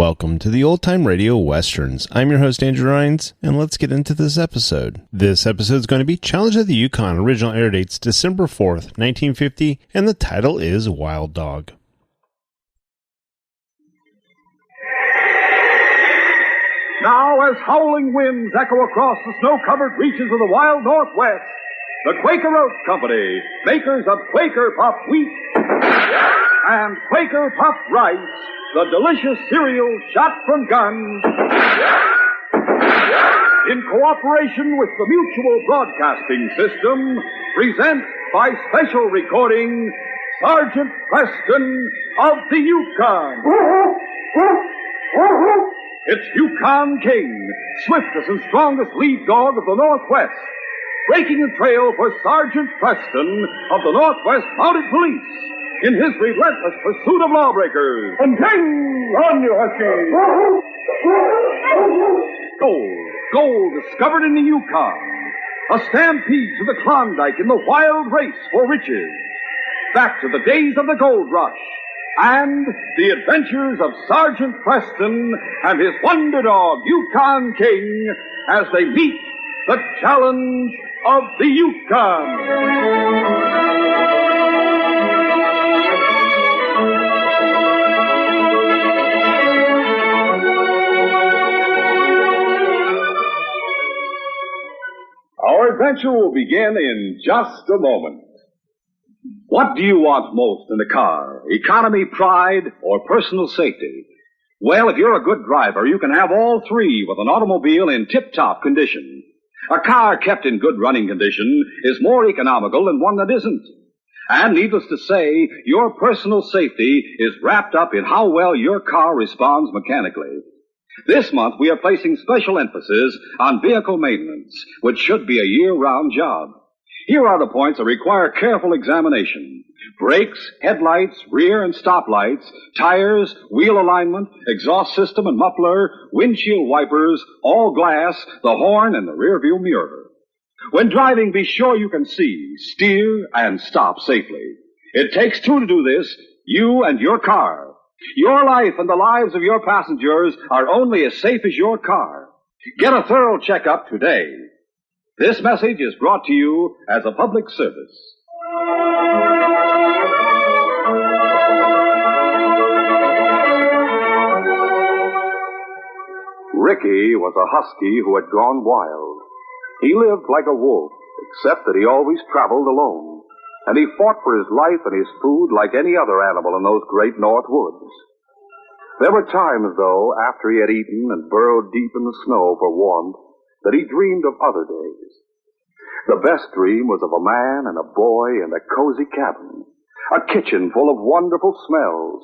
Welcome to the Old Time Radio Westerns. I'm your host, Andrew Rines, and let's get into this episode. This episode is going to be Challenge of the Yukon. Original air dates December 4th, 1950, and the title is Wild Dog. Now, as howling winds echo across the snow-covered reaches of the wild Northwest, the Quaker Oats Company, makers of Quaker Puffed Wheat and Quaker Puffed Rice, the delicious cereal shot from guns, in cooperation with the Mutual Broadcasting System, present by special recording, Sergeant Preston of the Yukon. It's Yukon King, swiftest and strongest lead dog of the Northwest, breaking a trail for Sergeant Preston of the Northwest Mounted Police in his relentless pursuit of lawbreakers. And ding! On you, Husky! Gold discovered in the Yukon. A stampede to the Klondike in the wild race for riches. Back to the days of the gold rush. And the adventures of Sergeant Preston and his wonder dog, Yukon King, as they meet the challenge of the Yukon. Our adventure will begin in just a moment. What do you want most in a car? Economy, pride, or personal safety? Well, if you're a good driver, you can have all three with an automobile in tip-top condition. A car kept in good running condition is more economical than one that isn't. And needless to say, your personal safety is wrapped up in how well your car responds mechanically. This month, we are placing special emphasis on vehicle maintenance, which should be a year-round job. Here are the points that require careful examination. Brakes, headlights, rear and stop lights, tires, wheel alignment, exhaust system and muffler, windshield wipers, all glass, the horn, and the rearview mirror. When driving, be sure you can see, steer, and stop safely. It takes two to do this, you and your car. Your life and the lives of your passengers are only as safe as your car. Get a thorough checkup today. This message is brought to you as a public service. Ricky was a husky who had gone wild. He lived like a wolf, except that he always traveled alone. And he fought for his life and his food like any other animal in those great north woods. There were times, though, after he had eaten and burrowed deep in the snow for warmth, that he dreamed of other days. The best dream was of a man and a boy in a cozy cabin, a kitchen full of wonderful smells,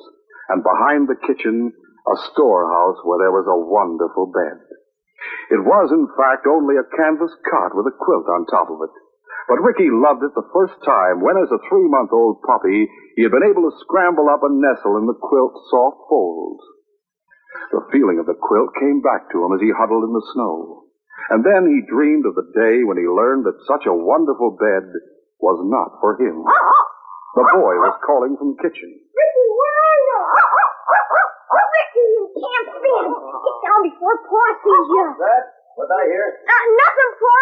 and behind the kitchen, a storehouse where there was a wonderful bed. It was, in fact, only a canvas cot with a quilt on top of it. But Ricky loved it the first time when, as a 3-month-old puppy, he had been able to scramble up and nestle in the quilt's soft folds. The feeling of the quilt came back to him as he huddled in the snow. And then he dreamed of the day when he learned that such a wonderful bed was not for him. The boy was calling from the kitchen. Ricky, where are you? Ricky, you can't fit. Get down before Pa sees you. What's that? What'd I hear? Nothing, Pa.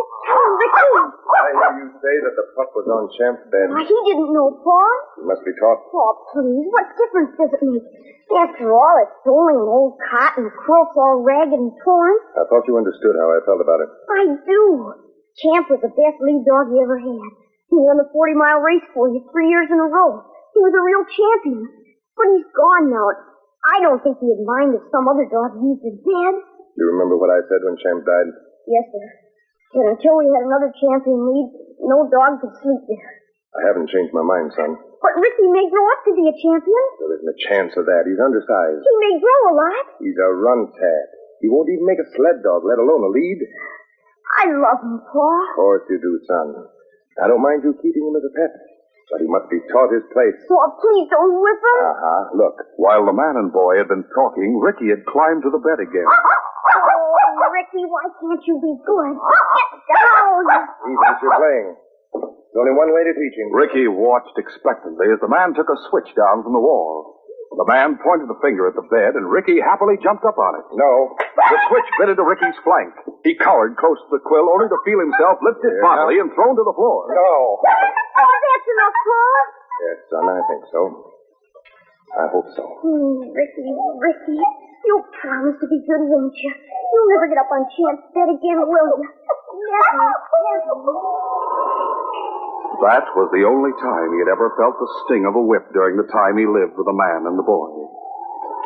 Oh, Ricky. I hear you say that the pup was on Champ's bed. He didn't know, Pa. He must be taught. Pa, please, what difference does it make? After all, it's only an old cot and the quilt's all ragged and torn. I thought you understood how I felt about it. I do. Champ was the best lead dog you ever had. He won the 40-mile race for you 3 years in a row. He was a real champion. But he's gone now. I don't think he'd mind if some other dog used his bed. You remember what I said when Champ died? Yes, sir. But until we had another champion lead, no dog could sleep there. I haven't changed my mind, son. But Ricky may grow up to be a champion. There isn't a chance of that. He's undersized. He may grow a lot. He's a run-tat. He won't even make a sled dog, let alone a lead. I love him, Pa. Of course you do, son. I don't mind you keeping him as a pet. But he must be taught his place. Pa, please don't whip him. Look, while the man and boy had been talking, Ricky had climbed to the bed again. Oh, Ricky, why can't you be good? Get down. Easy as you're playing. There's only one way to teach him. Ricky watched expectantly as the man took a switch down from the wall. The man pointed the finger at the bed, and Ricky happily jumped up on it. No. The switch bit into Ricky's flank. He cowered close to the quill, only to feel himself lifted bodily and thrown to the floor. No. Oh, that's enough, Paul. Yes, son, I think so. I hope so. Ricky. You promised to be good, won't you? You'll never get up on Champ's bed again, will you? Never. That was the only time he had ever felt the sting of a whip during the time he lived with the man and the boy.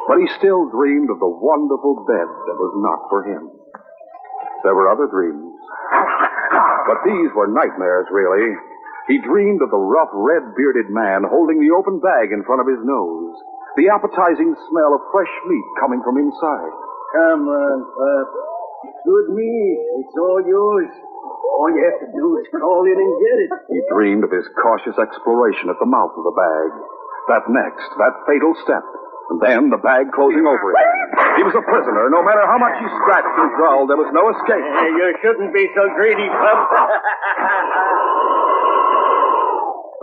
But he still dreamed of the wonderful bed that was not for him. There were other dreams. But these were nightmares, really. He dreamed of the rough, red-bearded man holding the open bag in front of his nose, the appetizing smell of fresh meat coming from inside. Come on, Pop. Good meat. It's all yours. All you have to do is call in and get it. He dreamed of his cautious exploration at the mouth of the bag. That fatal step. And then the bag closing over him. He was a prisoner. No matter how much he scratched and growled, there was no escape. You shouldn't be so greedy, Pop.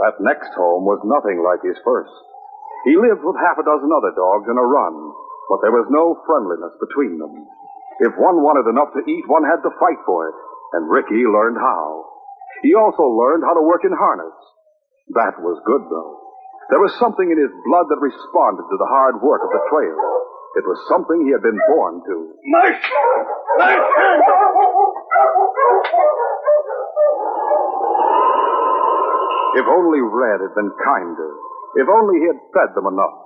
That next home was nothing like his first. He lived with half a dozen other dogs in a run, but there was no friendliness between them. If one wanted enough to eat, one had to fight for it, and Ricky learned how. He also learned how to work in harness. That was good, though. There was something in his blood that responded to the hard work of the trail. It was something he had been born to. Mush! If only Red had been kinder. If only he had fed them enough.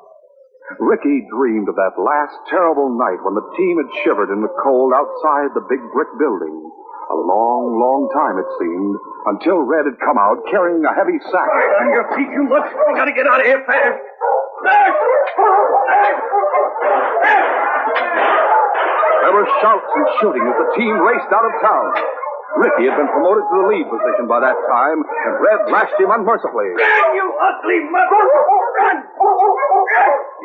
Ricky dreamed of that last terrible night when the team had shivered in the cold outside the big brick building. A long, long time, it seemed, until Red had come out carrying a heavy sack. On your feet, you much. We gotta get out of here fast. There were shouts and shooting as the team raced out of town. Ricky had been promoted to the lead position by that time, and Red lashed him unmercifully. Run, you ugly mother! Run!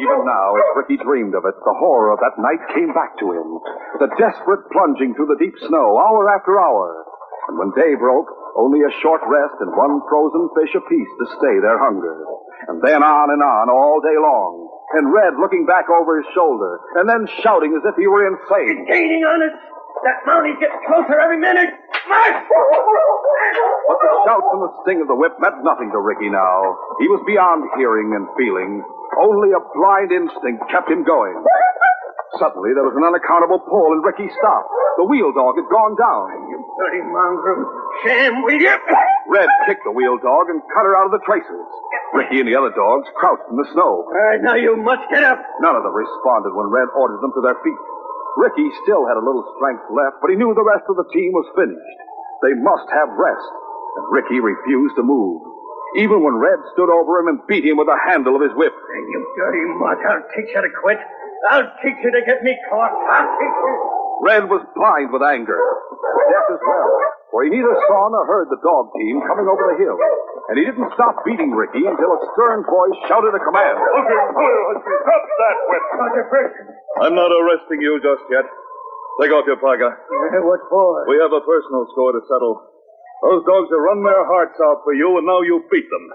Even now, as Ricky dreamed of it, the horror of that night came back to him. The desperate plunging through the deep snow, hour after hour. And when day broke, only a short rest and one frozen fish apiece to stay their hunger. And then on all day long. And Red looking back over his shoulder, and then shouting as if he were insane. Gaining on us. That mountie gets closer every minute. March! But the shouts and the sting of the whip meant nothing to Ricky now. He was beyond hearing and feeling. Only a blind instinct kept him going. Suddenly, there was an unaccountable pull, and Ricky stopped. The wheel dog had gone down. You dirty mongrel. Sam, will you? Red kicked the wheel dog and cut her out of the traces. Ricky and the other dogs crouched in the snow. All right, now you must get up. None of them responded when Red ordered them to their feet. Ricky still had a little strength left, but he knew the rest of the team was finished. They must have rest, and Ricky refused to move, even when Red stood over him and beat him with the handle of his whip. Hey, you dirty mutt, I'll teach you to quit. I'll teach you to get me caught. I'll teach you. Red was blind with anger, deaf as well, for he neither saw nor heard the dog team coming over the hill. And he didn't stop beating Ricky until a stern voice shouted a command. Drop that whip. Roger, first. I'm not arresting you just yet. Take off your parka. What for? We have a personal score to settle. Those dogs have run their hearts out for you, and now you beat them.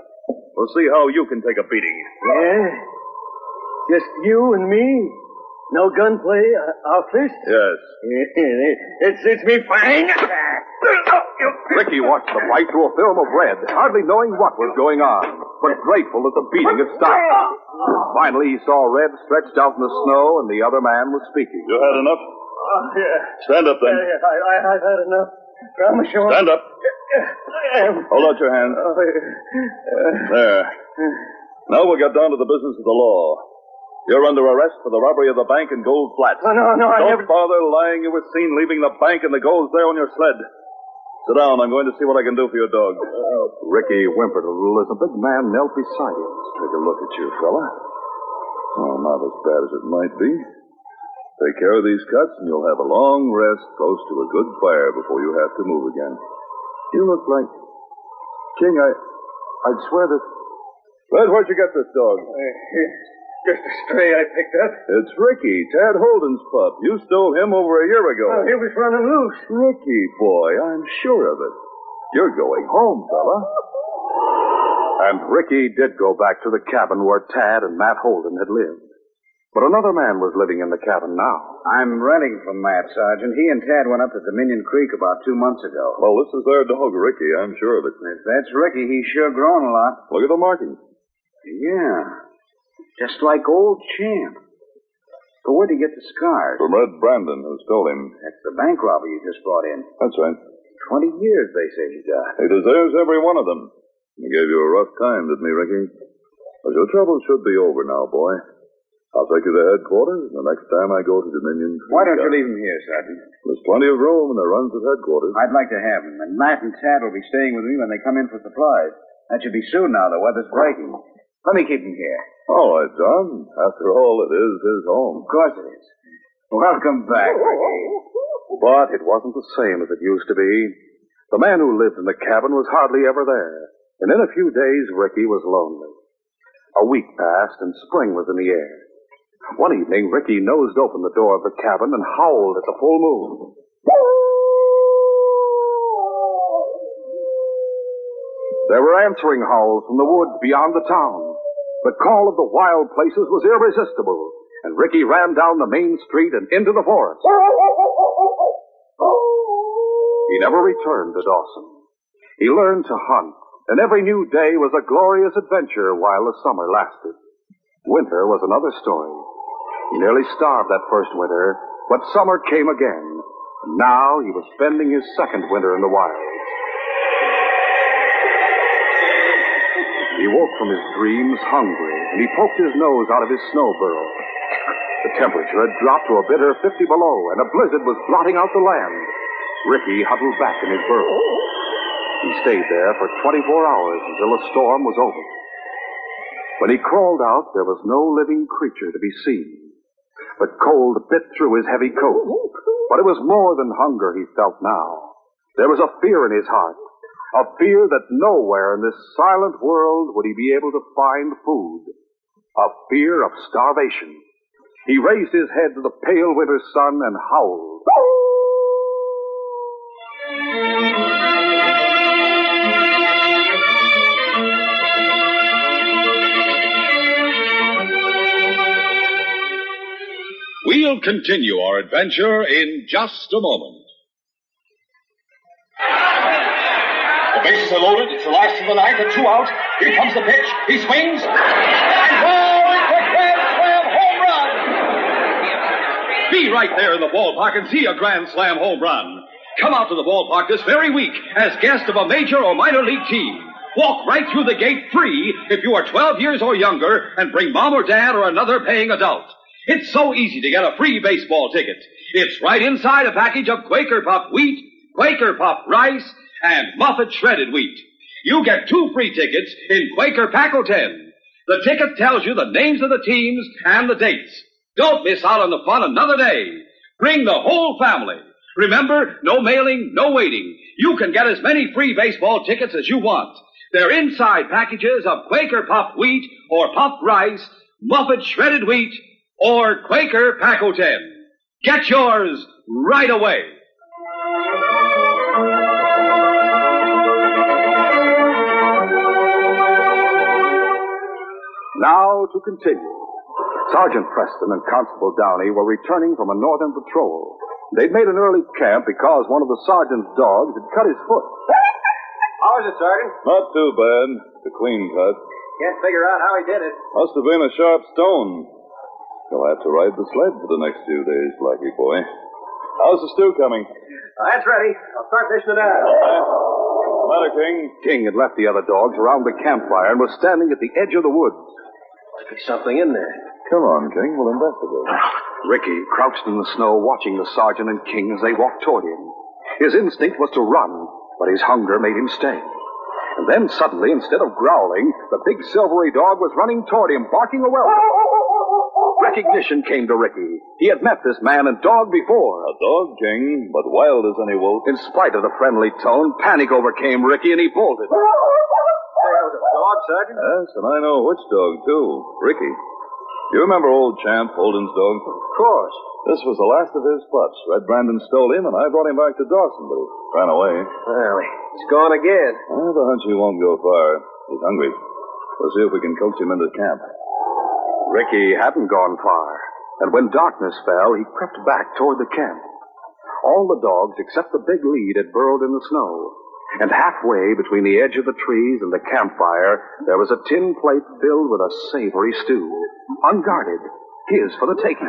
We'll see how you can take a beating. Yeah? Just you and me? No gunplay? Our fist? Yes. It suits me fine. Ricky watched the fight through a film of red, hardly knowing what was going on, but grateful that the beating had stopped. Finally, he saw Red stretched out in the snow, and the other man was speaking. You had enough? Yeah. Stand up, then. I've had enough. Promise you. Stand up. Hold out your hand. There. Now we'll get down to the business of the law. You're under arrest for the robbery of the bank in Gold Flats. No, I never... Don't bother lying. You were seen leaving the bank and the gold's there on your sled. Sit down. I'm going to see what I can do for your dog. Ricky whimpered a little as the big man knelt beside him. Take a look at you, fella. Oh, not as bad as it might be. Take care of these cuts, and you'll have a long rest close to a good fire before you have to move again. You look like... King, I'd swear that... Red, where'd you get this dog? Just a stray I picked up. It's Ricky, Tad Holden's pup. You stole him over a year ago. Oh, he was running loose. Ricky, boy, I'm sure of it. You're going home, fella. And Ricky did go back to the cabin where Tad and Matt Holden had lived. But another man was living in the cabin now. I'm renting from Matt, Sergeant. He and Tad went up to Dominion Creek about 2 months ago. Well, this is their dog, Ricky. I'm sure of it. If that's Ricky, he's sure grown a lot. Look at the markings. Yeah. Just like old Champ. But where'd he get the scars? From Red Brandon, who stole him. That's the bank robber you just brought in. That's right. 20 years, they say he got. He deserves every one of them. He gave you a rough time, didn't he, Ricky? But your trouble should be over now, boy. I'll take you to headquarters the next time I go to Dominion. Why don't you leave him here, Sergeant? There's plenty of room in the runs at headquarters. I'd like to have him. And Matt and Tad will be staying with me when they come in for supplies. That should be soon now. The weather's breaking. Let me keep him here. All right, John. After all, it is his home. Of course it is. Welcome back, Ricky. But it wasn't the same as it used to be. The man who lived in the cabin was hardly ever there. And in a few days, Ricky was lonely. A week passed, and spring was in the air. One evening, Ricky nosed open the door of the cabin and howled at the full moon. There were answering howls from the woods beyond the town. The call of the wild places was irresistible, and Ricky ran down the main street and into the forest. He never returned to Dawson. He learned to hunt, and every new day was a glorious adventure while the summer lasted. Winter was another story. He nearly starved that first winter, but summer came again, and now he was spending his second winter in the wilds. He woke from his dreams hungry, and he poked his nose out of his snow burrow. The temperature had dropped to a bitter 50 below, and a blizzard was blotting out the land. Ricky huddled back in his burrow. He stayed there for 24 hours until the storm was over. When he crawled out, there was no living creature to be seen. But cold bit through his heavy coat. But it was more than hunger he felt now. There was a fear in his heart. A fear that nowhere in this silent world would he be able to find food. A fear of starvation. He raised his head to the pale winter sun and howled. We'll continue our adventure in just a moment. The bases are loaded. It's the last of the ninth. A 2 out. Here comes the pitch. He swings. And whoa! It's a grand slam home run! Be right there in the ballpark and see a grand slam home run. Come out to the ballpark this very week as guest of a major or minor league team. Walk right through the gate free if you are 12 years or younger and bring mom or dad or another paying adult. It's so easy to get a free baseball ticket. It's right inside a package of Quaker Puffed wheat, Quaker Puffed rice, and Muffet shredded wheat. You get 2 free tickets in Quaker Pack-O-10. The ticket tells you the names of the teams and the dates. Don't miss out on the fun another day. Bring the whole family. Remember, no mailing, no waiting. You can get as many free baseball tickets as you want. They're inside packages of Quaker Puffed wheat or puffed rice, Muffet shredded wheat, or Quaker Pack-O-10. Get yours right away. Now to continue. Sergeant Preston and Constable Downey were returning from a northern patrol. They'd made an early camp because one of the sergeant's dogs had cut his foot. How is it, Sergeant? Not too bad. It's a clean cut. Can't figure out how he did it. Must have been a sharp stone. You'll have to ride the sled for the next few days, Blackie boy. How's the stew coming? That's ready. I'll start dishing it out. Matter, King. King had left the other dogs around the campfire and was standing at the edge of the woods. There's something in there. Come on, King. We'll investigate. Ricky crouched in the snow watching the sergeant and King as they walked toward him. His instinct was to run, but his hunger made him stay. And then suddenly, instead of growling, the big silvery dog was running toward him, barking a welcome. Recognition came to Ricky. He had met this man and dog before. A dog, King, but wild as any wolf. In spite of the friendly tone, panic overcame Ricky and he bolted. There was a dog, Sergeant? Yes, and I know which dog, too. Ricky. You remember old Champ, Holden's dog? Of course. This was the last of his pups. Red Brandon stole him, and I brought him back to Dawson, but he ran away. Well, he's gone again. I have a hunch he won't go far. He's hungry. We'll see if we can coax him into camp. Ricky hadn't gone far. And when darkness fell, he crept back toward the camp. All the dogs, except the big lead, had burrowed in the snow. And halfway between the edge of the trees and the campfire, there was a tin plate filled with a savory stew. Unguarded. His for the taking,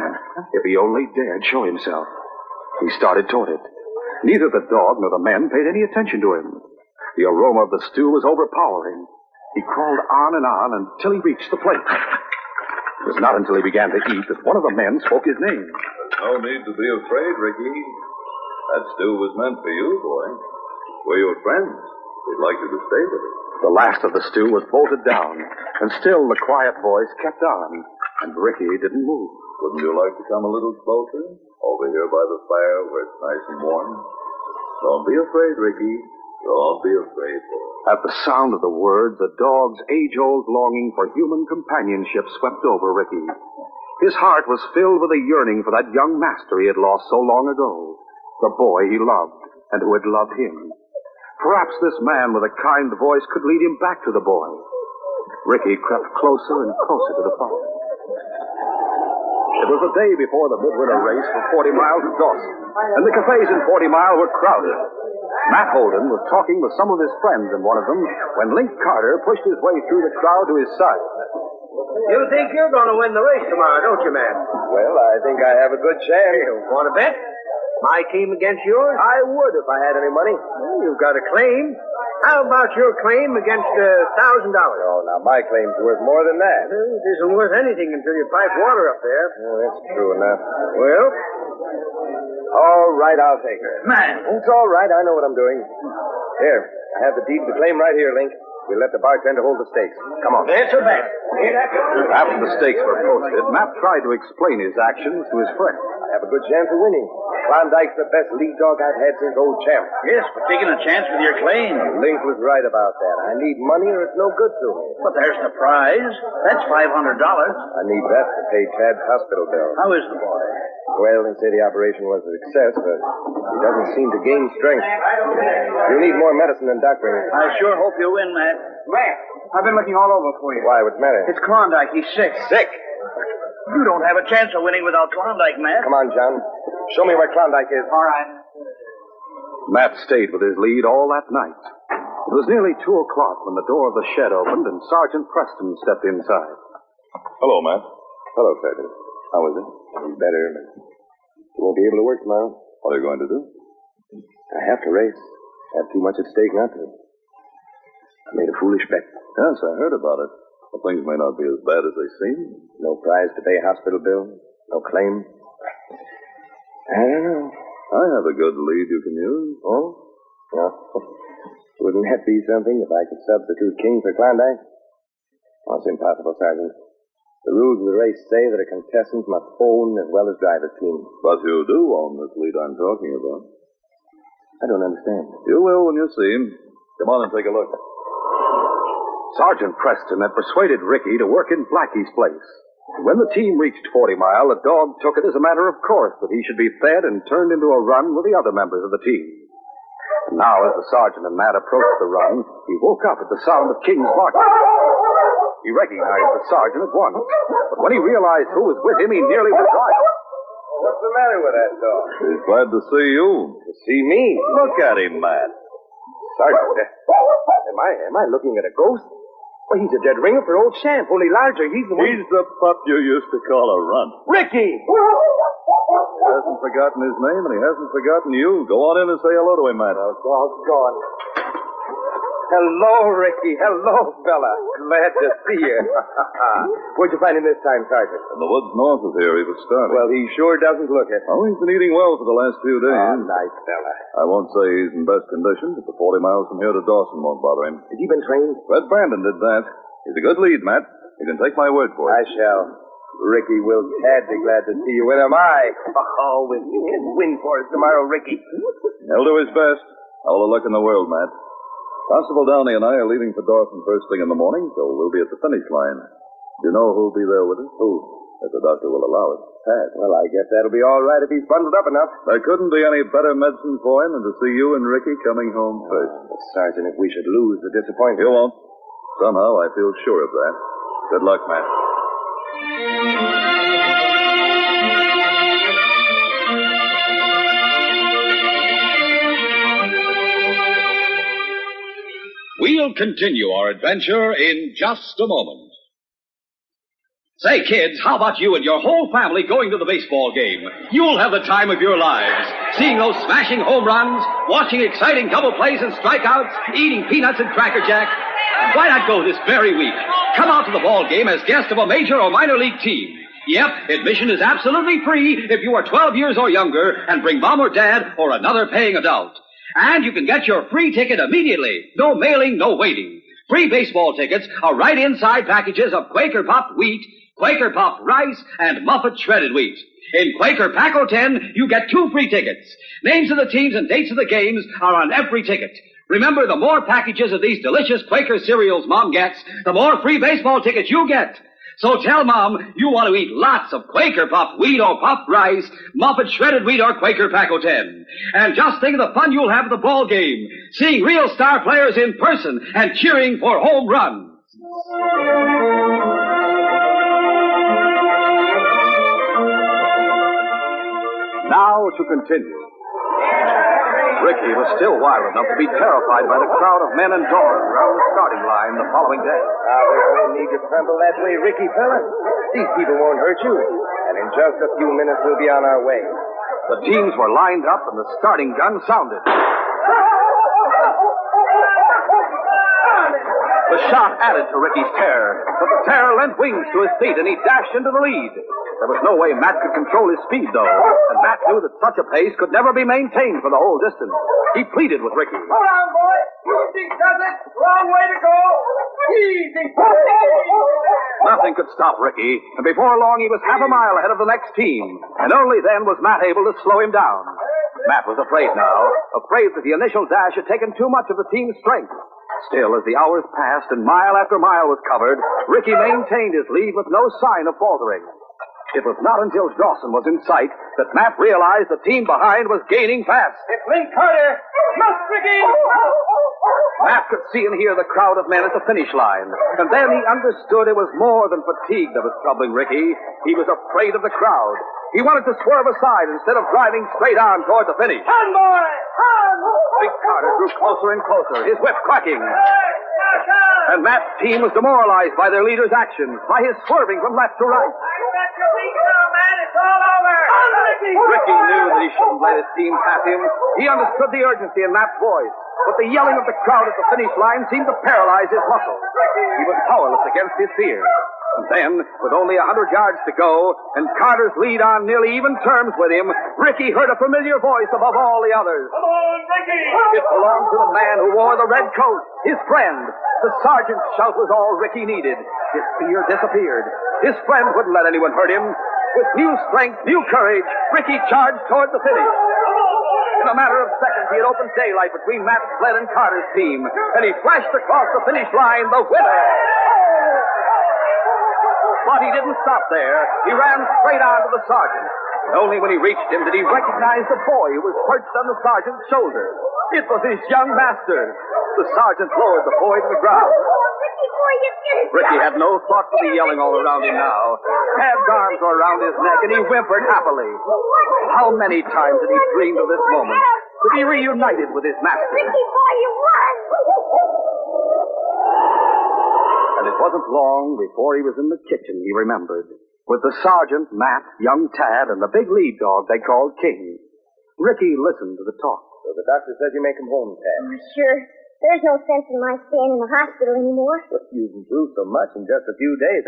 if he only dared show himself. He started toward it. Neither the dog nor the men paid any attention to him. The aroma of the stew was overpowering. He crawled on until he reached the plate. It was not until he began to eat that one of the men spoke his name. There's no need to be afraid, Ricky. That stew was meant for you, boy. We're your friends. We'd like you to stay with us. The last of the stew was bolted down, and still the quiet voice kept on, and Ricky didn't move. Wouldn't you like to come a little closer? Over here by the fire where it's nice and warm. Don't be afraid, Ricky. Don't be afraid, boy. At the sound of the words, the dog's age-old longing for human companionship swept over Ricky. His heart was filled with a yearning for that young master he had lost so long ago. The boy he loved, and who had loved him. Perhaps this man with a kind voice could lead him back to the boy. Ricky crept closer and closer to the fire. It was the day before the midwinter race for 40 miles at Dawson, and the cafes in 40 Mile were crowded. Matt Holden was talking with some of his friends in one of them when Link Carter pushed his way through the crowd to his side. You think you're going to win the race tomorrow, don't you, man? Well, I think I have a good chance. You want to bet? My team against yours? I would if I had any money. Well, you've got a claim. How about your claim against $1,000? Oh, now my claim's worth more than that. Well, it isn't worth anything until you pipe water up there. Oh, that's true enough. Well? All right, I'll take her. Man. It's all right. I know what I'm doing. Here, I have the deed of the claim right here, Link. We'll let the bartender hold the stakes. Come on. That's a bet. After the stakes were posted, Matt tried to explain his actions to his friend. I have a good chance of winning. Klondike's the best lead dog I've had since old Champ. Yes, but taking a chance with your claim. Link was right about that. I need money or it's no good to me. But there's the prize. That's $500. I need that to pay Chad's hospital bill. How is the boy? Well, they say the operation was a success, but he doesn't seem to gain strength. You'll need more medicine than doctoring. I sure hope you win, Matt. Matt, I've been looking all over for you. Why? What's the matter? It's Klondike. He's sick. Sick? You don't have a chance of winning without Klondike, Matt. Come on, John. Show me where Klondike is. All right. Matt stayed with his lead all that night. It was nearly 2 o'clock when the door of the shed opened and Sergeant Preston stepped inside. Hello, Matt. Hello, Sergeant. How is it? He's better, but he won't be able to work tomorrow. What are you going to do? I have to race. I have too much at stake not to. I made a foolish bet. Yes, I heard about it. But things may not be as bad as they seem. No prize to pay hospital bill. No claim. I don't know. I have a good lead you can use. Oh? No. Wouldn't that be something if I could substitute King for Klondike? Oh, it's impossible, Sergeant. The rules of the race say that a contestant must own as well as drive a team. But you do own this lead I'm talking about. I don't understand. You will when you see him. Come on and take a look. Sergeant Preston had persuaded Ricky to work in Blackie's place. When the team reached 40 Mile, the dog took it as a matter of course that he should be fed and turned into a run with the other members of the team. And now, as the sergeant and Matt approached the run, he woke up at the sound of King's barking. He recognized the sergeant at once, but when he realized who was with him, he nearly was right. What's the matter with that dog? He's glad to see you. To see me? Look at him, Matt. Sergeant, am I looking at a ghost? Well, he's a dead ringer for old Champ, only larger. He's the one... He's the pup you used to call a runt. Ricky! He hasn't forgotten his name, and he hasn't forgotten you. Go on in and say hello to him, Matt. Oh, doggone. Hello, Ricky. Hello, fella. Glad to see you. Where'd you find him this time, Sergeant? In the woods north of here, he was starving. Well, he sure doesn't look it. Oh, he's been eating well for the last few days. Oh, nice fella. I won't say he's in best condition, but the 40 miles from here to Dawson won't bother him. Has he been trained? Red Brandon did that. He's a good lead, Matt. You can take my word for it. I shall. Ricky will tad be glad to see you. When am I? Oh, win for us tomorrow, Ricky. He'll do his best. All the luck in the world, Matt. Constable Downey and I are leaving for Dawson first thing in the morning, so we'll be at the finish line. Do you know who'll be there with us? Who? If the doctor will allow it. Pat. Well, I guess that'll be all right if he's bundled up enough. There couldn't be any better medicine for him than to see you and Ricky coming home first. Sergeant, if we should lose the disappointment... You won't. Somehow I feel sure of that. Good luck, Matt. We'll continue our adventure in just a moment. Say, kids, how about you and your whole family going to the baseball game? You'll have the time of your lives. Seeing those smashing home runs, watching exciting double plays and strikeouts, eating peanuts and Cracker Jack. Why not go this very week? Come out to the ball game as guest of a major or minor league team. Yep, admission is absolutely free if you are 12 years or younger and bring mom or dad or another paying adult. And you can get your free ticket immediately. No mailing, no waiting. Free baseball tickets are right inside packages of Quaker Puffed wheat, Quaker Puffed rice, and Muffet shredded wheat. In Quaker Pack 10, you get 2 free tickets. Names of the teams and dates of the games are on every ticket. Remember, the more packages of these delicious Quaker cereals Mom gets, the more free baseball tickets you get. So tell Mom you want to eat lots of Quaker Puffed wheat or puffed rice, Muffet shredded wheat or Quaker Pack 10. And just think of the fun you'll have at the ball game, seeing real star players in person and cheering for home runs. Now to continue. Ricky was still wild enough to be terrified by the crowd of men and dogs around the starting line the following day. Now, there's no need to tremble that way, Ricky, fella. These people won't hurt you. And in just a few minutes, we'll be on our way. The teams were lined up and the starting gun sounded. The shot added to Ricky's terror, but the terror lent wings to his feet and he dashed into the lead. There was no way Matt could control his speed, though, and Matt knew that such a pace could never be maintained for the whole distance. He pleaded with Ricky. Hold on, boy. Easy does it. Wrong way to go. Easy. Nothing could stop Ricky, and before long he was half a mile ahead of the next team, and only then was Matt able to slow him down. Matt was afraid now, afraid that the initial dash had taken too much of the team's strength. Still, as the hours passed and mile after mile was covered, Ricky maintained his lead with no sign of faltering. It was not until Dawson was in sight that Matt realized the team behind was gaining fast. It's Link Carter. Look, Ricky. Matt could see and hear the crowd of men at the finish line. And then he understood it was more than fatigue that was troubling Ricky. He was afraid of the crowd. He wanted to swerve aside instead of driving straight on toward the finish. Run, boy. Run. Link Carter drew closer and closer, his whip cracking. And Matt's team was demoralized by their leader's actions, by his swerving from left to right. Ricky knew that he shouldn't let his team pass him. He understood the urgency in Matt's voice, but the yelling of the crowd at the finish line seemed to paralyze his muscles. He was powerless against his fear. And then, with only 100 yards to go, and Carter's lead on nearly even terms with him, Ricky heard a familiar voice above all the others. Come on, Ricky! It belonged to the man who wore the red coat, his friend. The sergeant's shout was all Ricky needed. His fear disappeared. His friend wouldn't let anyone hurt him. With new strength, new courage, Ricky charged toward the finish. In a matter of seconds, he had opened daylight between Matt Sled and Carter's team, and he flashed across the finish line, the winner. But he didn't stop there. He ran straight on to the sergeant. And only when he reached him did he recognize the boy who was perched on the sergeant's shoulder. It was his young master. The sergeant lowered the boy to the ground. Ricky had no thought for the yelling all around him now. Tad's arms were around his neck, and he whimpered happily. How many times had he dreamed of this moment, to be reunited with his master? Ricky, boy, you won! And it wasn't long before he was in the kitchen, he remembered, with the sergeant, Matt, young Tad, and the big lead dog they called King. Ricky listened to the talk. So the doctor says you make him home, Tad. Oh, sure. There's no sense in my staying in the hospital anymore. But you've improved so much in just a few days.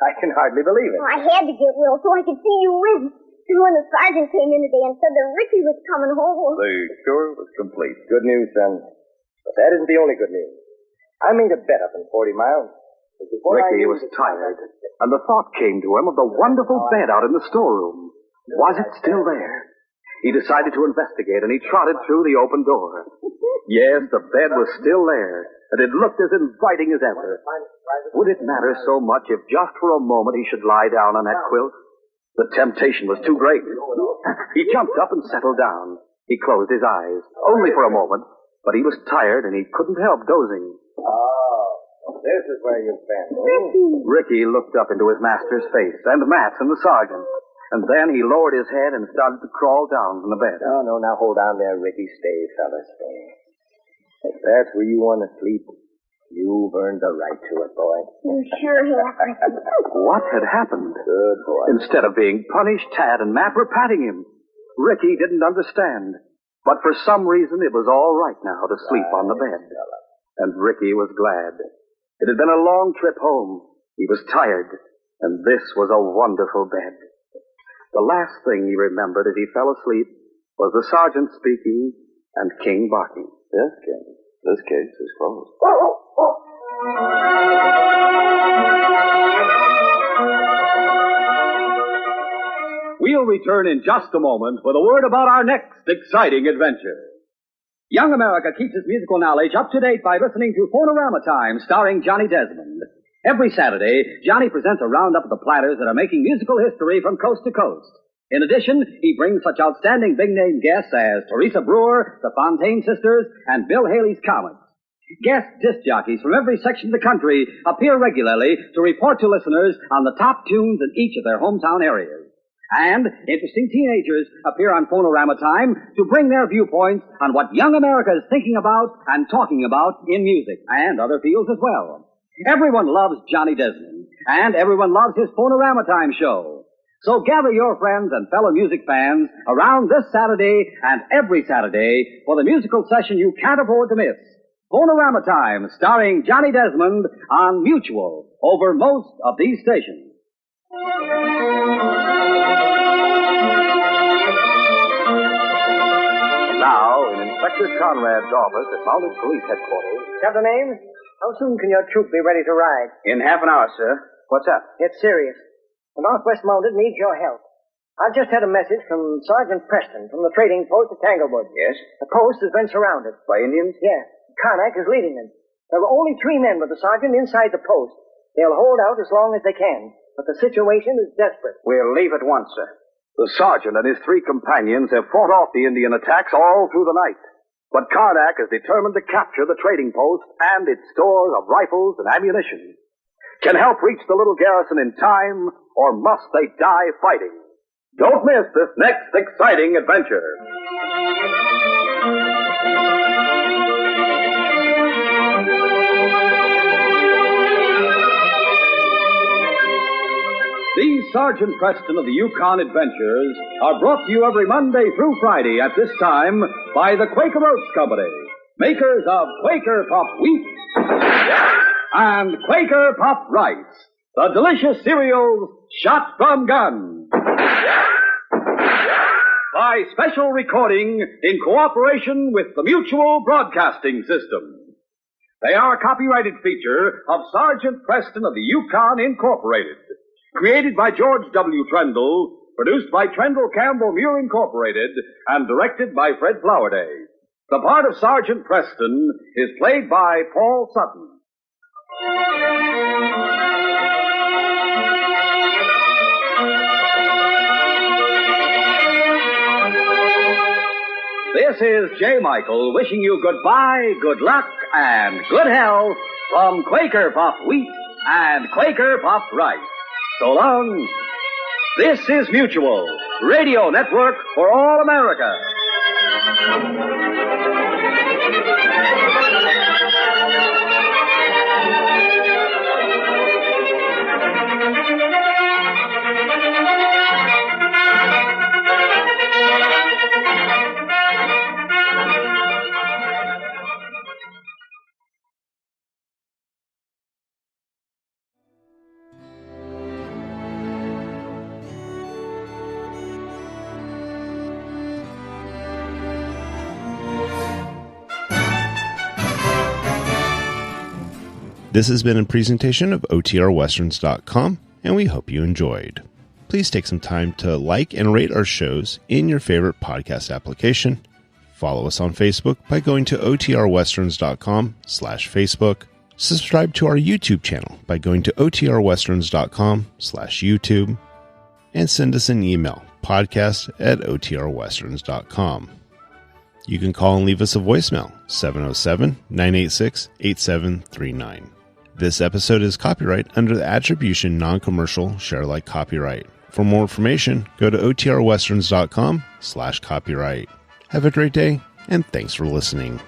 I can hardly believe it. Oh, I had to get Will so I could see you win. And when the sergeant came in today and said that Ricky was coming home... The cure was complete. Good news, son. But that isn't the only good news. I made a bet up in 40 miles. Ricky was tired, and the thought came to him of the wonderful bed out in the storeroom. Was it still there? He decided to investigate, and he trotted through the open door. Yes, the bed was still there, and it looked as inviting as ever. Would it matter so much if just for a moment he should lie down on that quilt? The temptation was too great. He jumped up and settled down. He closed his eyes, only for a moment, but he was tired and he couldn't help dozing. Oh, this is where you've been. Ricky looked up into his master's face, and Matt's and the sergeant. And then he lowered his head and started to crawl down from the bed. No, now hold on there, Ricky. Stay, fellas, stay. If that's where you want to sleep, You've earned the right to it, boy. You sure have, Ricky. What had happened? Good boy. Instead of being punished, Tad and Matt were patting him. Ricky didn't understand. But for some reason, it was all right now to sleep on the bed. And Ricky was glad. It had been a long trip home. He was tired, and this was a wonderful bed. The last thing he remembered as he fell asleep was the sergeant speaking and King barking. Yes, King. This case is closed. We'll return in just a moment with a word about our next exciting adventure. Young America keeps its musical knowledge up to date by listening to Phonorama Time, starring Johnny Desmond. Every Saturday, Johnny presents a roundup of the platters that are making musical history from coast to coast. In addition, he brings such outstanding big-name guests as Teresa Brewer, the Fontaine Sisters, and Bill Haley's Comets. Guest disc jockeys from every section of the country appear regularly to report to listeners on the top tunes in each of their hometown areas. And interesting teenagers appear on Phonorama Time to bring their viewpoints on what young America is thinking about and talking about in music and other fields as well. Everyone loves Johnny Desmond, and everyone loves his Phonorama Time show. So gather your friends and fellow music fans around this Saturday and every Saturday for the musical session you can't afford to miss. Phonorama Time, starring Johnny Desmond on Mutual over most of these stations. Now, in Inspector Conrad's office at Mounted Police Headquarters. Captain Ames, how soon can your troop be ready to ride? In half an hour, sir. What's up? It's serious. The Northwest Mounted needs your help. I've just had a message from Sergeant Preston from the trading post at Tanglewood. Yes? The post has been surrounded. By Indians? Yeah. Karnak is leading them. There are only 3 men with the sergeant inside the post. They'll hold out as long as they can. But the situation is desperate. We'll leave at once, sir. The sergeant and his 3 companions have fought off the Indian attacks all through the night. But Karnak is determined to capture the trading post and its stores of rifles and ammunition. Can help reach the little garrison in time, or must they die fighting? Don't miss this next exciting adventure. These Sergeant Preston of the Yukon Adventures are brought to you every Monday through Friday at this time by the Quaker Oats Company, makers of Quaker Puffed Wheat and Quaker Puffed Rice, the delicious cereals shot from guns. By special recording in cooperation with the Mutual Broadcasting System. They are a copyrighted feature of Sergeant Preston of the Yukon Incorporated. Created by George W. Trendle, produced by Trendle Campbell Muir Incorporated, and directed by Fred Flowerday. The part of Sergeant Preston is played by Paul Sutton. This is J. Michael wishing you goodbye, good luck, and good health from Quaker Puffed Wheat and Quaker Puffed Rice. So long. This is Mutual, Radio Network for all America. This has been a presentation of OTRWesterns.com, and we hope you enjoyed. Please take some time to like and rate our shows in your favorite podcast application. Follow us on Facebook by going to OTRWesterns.com/Facebook. Subscribe to our YouTube channel by going to OTRWesterns.com/YouTube. And send us an email, podcast@OTRWesterns.com. You can call and leave us a voicemail, 707-986-8739. This episode is copyright under the Attribution Non-Commercial Share-alike copyright. For more information, go to OTRWesterns.com/copyright. Have a great day, and thanks for listening.